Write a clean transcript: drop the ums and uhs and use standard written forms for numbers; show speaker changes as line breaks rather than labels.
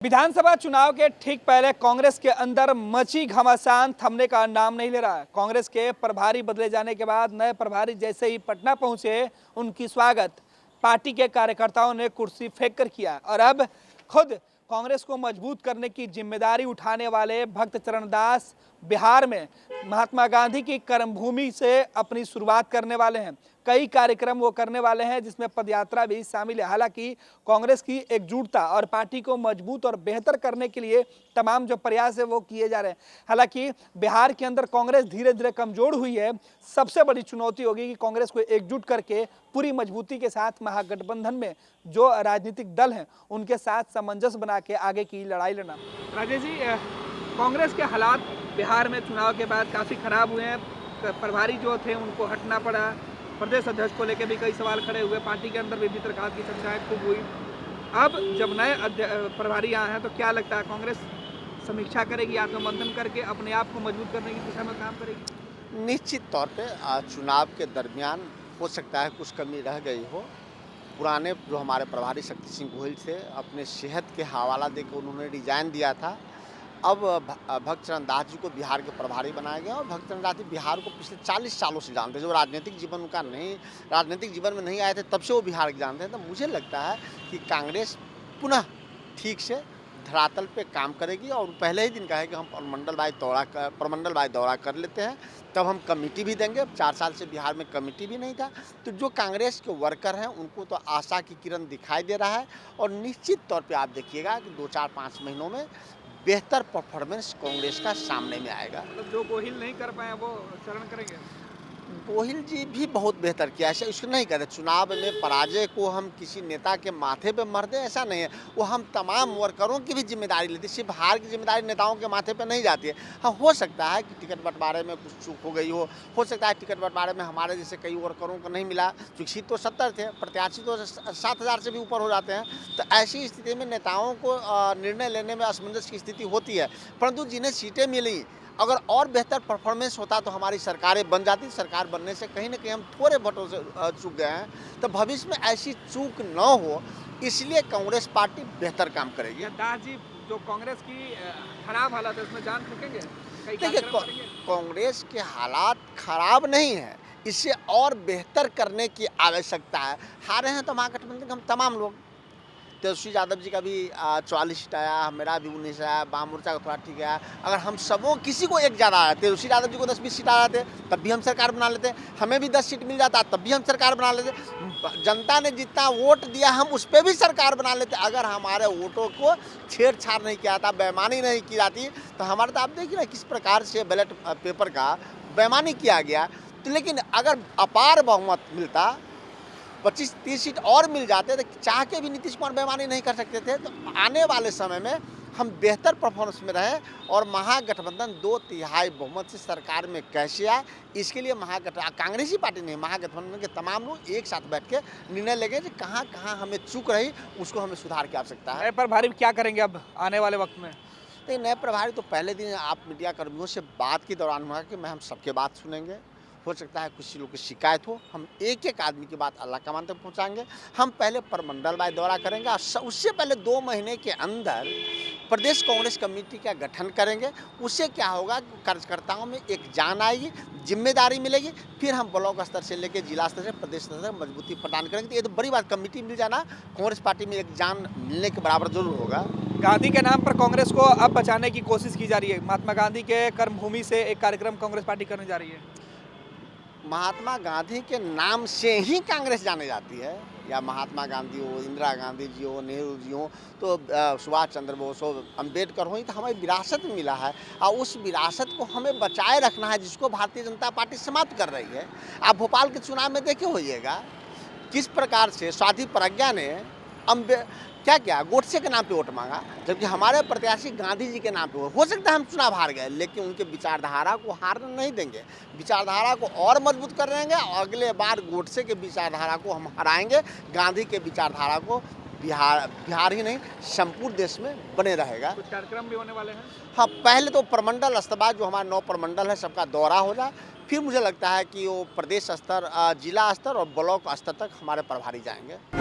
विधानसभा चुनाव के ठीक पहले कांग्रेस के अंदर मची घमासान थमने का नाम नहीं ले रहा है। कांग्रेस के प्रभारी बदले जाने के बाद नए प्रभारी जैसे ही पटना पहुंचे, उनकी स्वागत पार्टी के कार्यकर्ताओं ने कुर्सी फेंक कर किया और अब खुद कांग्रेस को मजबूत करने की जिम्मेदारी उठाने वाले भक्त चरण दास बिहार में महात्मा गांधी की कर्मभूमि से अपनी शुरुआत करने वाले हैं। कई कार्यक्रम वो करने वाले हैं जिसमें पदयात्रा भी शामिल है। हालांकि कांग्रेस की एकजुटता और पार्टी को मजबूत और बेहतर करने के लिए तमाम जो प्रयास है वो किए जा रहे हैं। हालांकि बिहार के अंदर कांग्रेस धीरे धीरे कमजोर हुई है। सबसे बड़ी चुनौती होगी कि कांग्रेस को एकजुट करके पूरी मजबूती के साथ महागठबंधन में जो राजनीतिक दल हैं उनके साथ सामंजस्य बना के आगे की लड़ाई लड़ना। राजेश जी, कांग्रेस के हालात बिहार में चुनाव के बाद काफ़ी खराब हुए हैं। प्रभारी जो थे उनको हटना पड़ा, प्रदेश अध्यक्ष को लेकर भी कई सवाल खड़े हुए, पार्टी के अंदर भी भीतरघात की चर्चाएं खूब हुई। अब जब नए प्रभारी आए हैं तो क्या लगता है कांग्रेस समीक्षा करेगी, आत्ममंथन करके अपने आप को मजबूत करने की दिशा में काम करेगी?
निश्चित तौर पे चुनाव के दरमियान हो सकता है कुछ कमी रह गई हो। पुराने जो हमारे प्रभारी शक्ति सिंह गोहिल थे, अपने सेहत के हवाला देकर उन्होंने रिजाइन दिया था। अब भक्त चरण दास जी को बिहार के प्रभारी बनाया गया और भक्त चरण दास जी बिहार को पिछले 40 सालों से जानते हैं। जो राजनीतिक जीवन में नहीं आए थे तब से वो बिहार के जानते हैं। तो मुझे लगता है कि कांग्रेस पुनः ठीक से धरातल पे काम करेगी और पहले ही दिन कहा है कि हम प्रमंडल वाइज दौरा कर लेते हैं, तब हम कमेटी भी देंगे। 4 साल से बिहार में कमेटी भी नहीं था। तो जो कांग्रेस के वर्कर हैं उनको तो आशा की किरण दिखाई दे रहा है और निश्चित तौर पे आप देखिएगा कि 2-4-5 महीनों में बेहतर परफॉर्मेंस कांग्रेस का सामने में आएगा।
मतलब जो गोहिल नहीं कर पाए वो चरण करेंगे।
गोहिल जी भी बहुत बेहतर किया है, इसको नहीं कहते। चुनाव में पराजय को हम किसी नेता के माथे पे मर दें ऐसा नहीं है। वो हम तमाम वर्करों की भी जिम्मेदारी लेते हैं, सिर्फ हार की जिम्मेदारी नेताओं के माथे पे नहीं जाती है। हाँ, हो सकता है कि टिकट बंटवारे में कुछ चूक हो गई हो सकता है टिकट बंटवारे में हमारे जैसे कई वर्करों को नहीं मिला, क्योंकि सीट तो 70 थे, प्रत्याशी तो 7,000 से भी ऊपर हो जाते हैं। तो ऐसी स्थिति में नेताओं को निर्णय लेने में असमंजस की स्थिति होती है, परंतु जिन्हें सीटें मिली अगर और बेहतर परफॉर्मेंस होता तो हमारी सरकारें बन जाती। सरकार बनने से कहीं ना कहीं हम थोड़े वोटों से चूक गए हैं। तो भविष्य में ऐसी चूक न हो, इसलिए कांग्रेस पार्टी बेहतर काम करेगी।
दास जी, जो कांग्रेस की खराब हालत है उसमें जान फेंकेंगे?
देखिए, कांग्रेस के हालात खराब नहीं है, इसे और बेहतर करने की आवश्यकता है। हारे हैं तो महागठबंधन के हम तमाम लोग, तेजस्वी यादव जी का भी 44 सीट आया, मेरा भी 19 आया, वाम मोर्चा का थोड़ा ठीक आया। अगर हम सबों किसी को एक ज़्यादा आया, तेजस्वी यादव जी को 10-20 सीट आ जाते तब भी हम सरकार बना लेते, हमें भी 10 सीट मिल जाता तब भी हम सरकार बना लेते। जनता ने जितना वोट दिया हम उस पर भी सरकार बना लेते। अगर हमारे वोटों को छेड़छाड़ नहीं किया था, बेईमानी नहीं की जाती, तो हमारे तो आप देखिए ना किस प्रकार से बैलेट पेपर का बेईमानी किया गया। तो लेकिन अगर अपार बहुमत मिलता, 25-30 सीट और मिल जाते तो चाह के भी नीतीश कुमार बेईमानी नहीं कर सकते थे। तो आने वाले समय में हम बेहतर परफॉर्मेंस में रहें और महागठबंधन 2/3 बहुमत से सरकार में कैसे आए, इसके लिए कांग्रेस ही पार्टी नहीं, महागठबंधन के तमाम लोग एक साथ बैठ के निर्णय लेंगे कि कहाँ कहाँ हमें चूक रही, उसको हमें सुधार की आवश्यकता है।
नए प्रभारी क्या करेंगे अब आने वाले वक्त में?
नहीं, नए प्रभारी तो पहले दिन आप मीडिया कर्मियों से बात के दौरान हुआ कि हम सबके बात सुनेंगे। हो सकता है कुछ लोग की शिकायत हो, हम एक आदमी की बात अल्लाह कमान तक पहुंचाएंगे। हम पहले प्रमंडल वाइज दौरा करेंगे और उससे पहले 2 महीने के अंदर प्रदेश कांग्रेस कमेटी का गठन करेंगे। उससे क्या होगा, कार्यकर्ताओं में एक जान आएगी, जिम्मेदारी मिलेगी, फिर हम ब्लॉक स्तर से लेकर जिला स्तर से प्रदेश स्तर तक मजबूती प्रदान करेंगे। तो ये तो बड़ी बात, कमेटी मिल जाना कांग्रेस पार्टी में एक जान मिलने के बराबर जरूर होगा।
गांधी के नाम पर कांग्रेस को अब बचाने की कोशिश की जा रही है। महात्मा गांधी के कर्मभूमि से एक कार्यक्रम कांग्रेस पार्टी करने जा रही है।
महात्मा गांधी के नाम से ही कांग्रेस जाने जाती है, या महात्मा गांधी हो, इंदिरा गांधी जी हो, नेहरू जी हो, तो सुभाष चंद्र बोस हो, अम्बेडकर हो, तो हमें विरासत में मिला है और उस विरासत को हमें बचाए रखना है, जिसको भारतीय जनता पार्टी समाप्त कर रही है। आप भोपाल के चुनाव में देखे होइएगा किस प्रकार से साध्वी प्रज्ञा ने क्या गोडसे के नाम पे वोट मांगा, जबकि हमारे प्रत्याशी गांधी जी के नाम पे हो सकता है हम चुनाव हार गए, लेकिन उनके विचारधारा को हारने नहीं देंगे। विचारधारा को और मजबूत कर देंगे और अगले बार गोडसे के विचारधारा को हम हराएंगे। गांधी के विचारधारा को बिहार ही नहीं संपूर्ण देश में बने रहेगा।
कुछ कार्यक्रम भी होने वाले हैं।
हाँ, पहले तो प्रमंडल स्तर जो हमारे 9 प्रमंडल है सबका दौरा हो जाए, फिर मुझे लगता है कि वो प्रदेश स्तर, जिला स्तर और ब्लॉक स्तर तक हमारे प्रभारी जाएंगे।